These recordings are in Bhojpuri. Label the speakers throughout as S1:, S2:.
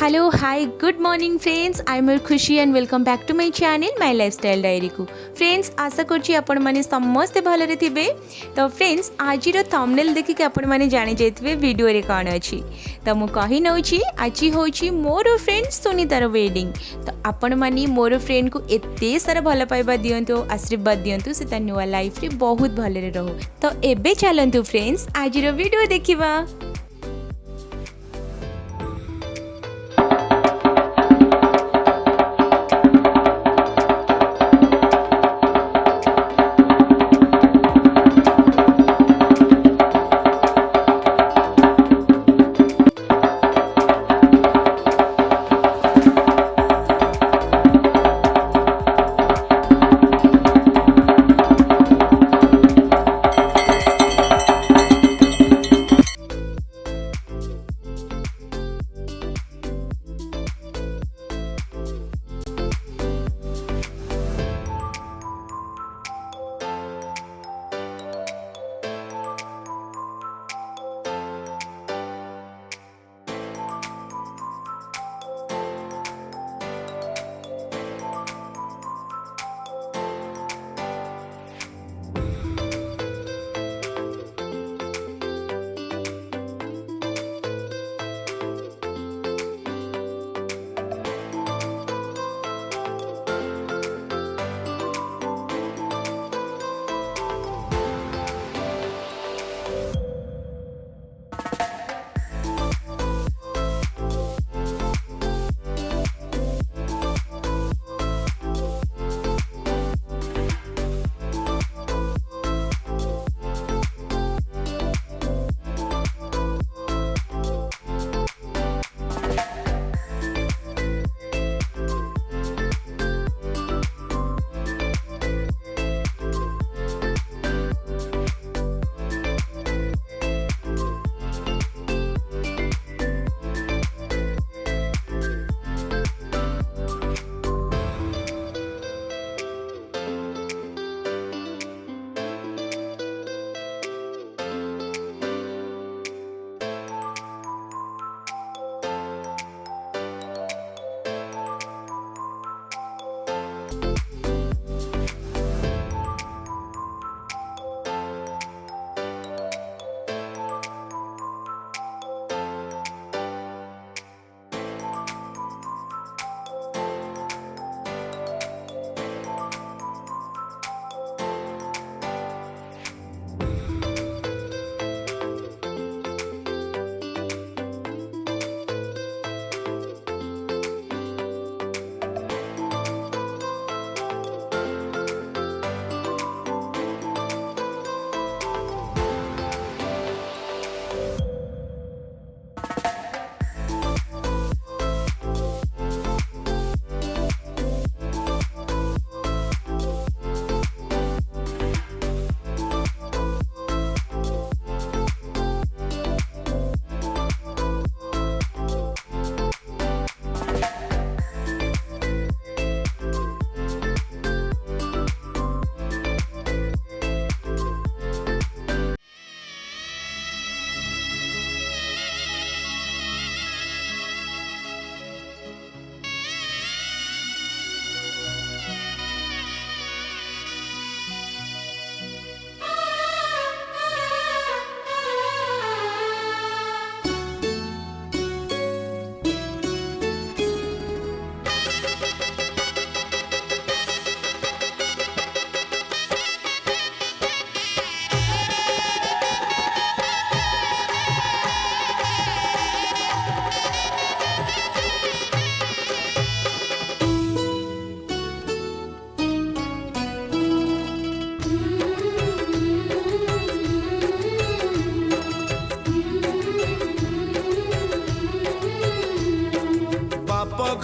S1: Hello hi good morning friends I am Khushi and welcome back to my channel my lifestyle diary को। फ्रेंड्स आशा करछि आपण माने समस्त भलरे थिबे। तो फ्रेंड्स आज थंबनेल देखिक आपण माने जानि जाइथिबे वीडियो रे कोन अछि। तो मु कहि नउछि आज होछि मोर फ्रेंड सुनीतार वेडिंग। तो आपण माने मोर फ्रेंड को एते सारा भल पाइबा दियंतु आशीर्वाद दियंतु से ता नुवा लाइफ रे बहुत भलरे रहो। तो एबे चलंतु फ्रेंड्स आज वीडियो देखिबा।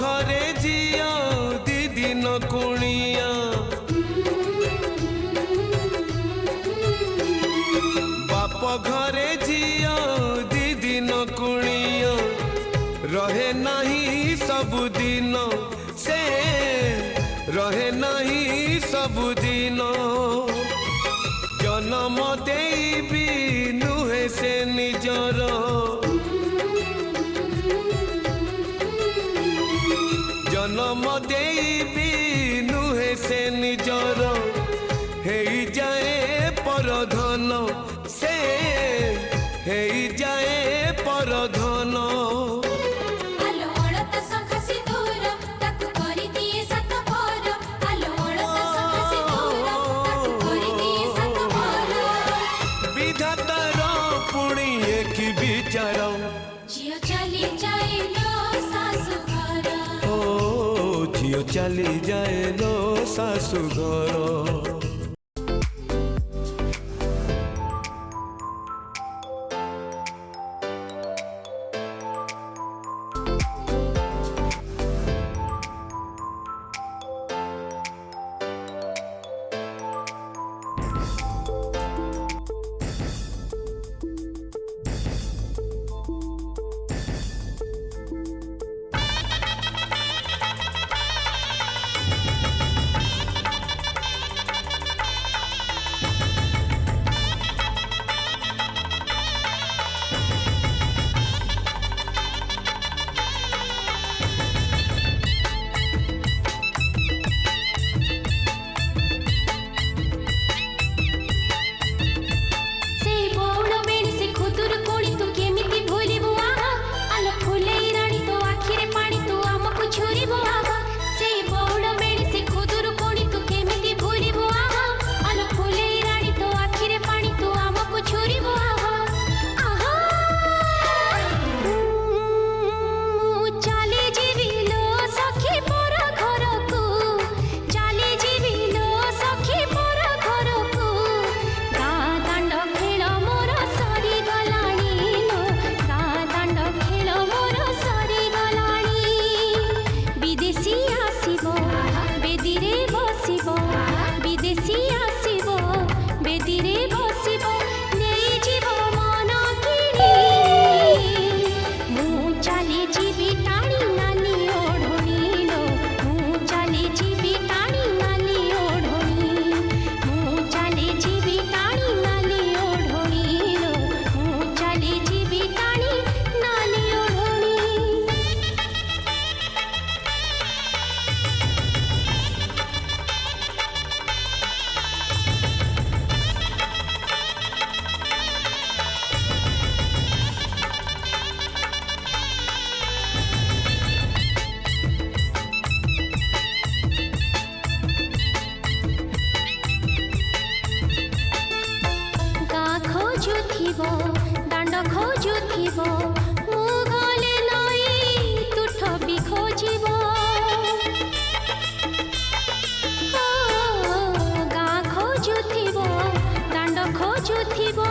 S2: घरे जिया दीदी न कुणिया बाप घरे जिया दीदी न कुणिया रहे नहीं सबुदिन से रहे नहीं सबुदिन जन्म देवी नुहे से निजर जनम देबी नुहे से निजर हेई जाए परधन से हेई जाए परधन विधातार पुणी एक विचार
S3: झियो चली जाए लो सासु घर
S2: ओ झियो चली जाए लो सासु घर
S3: दांड खोजुथिब मु गले नई तुठ भी खोजिब गाँ खोजुथिब दांड खोजुथिब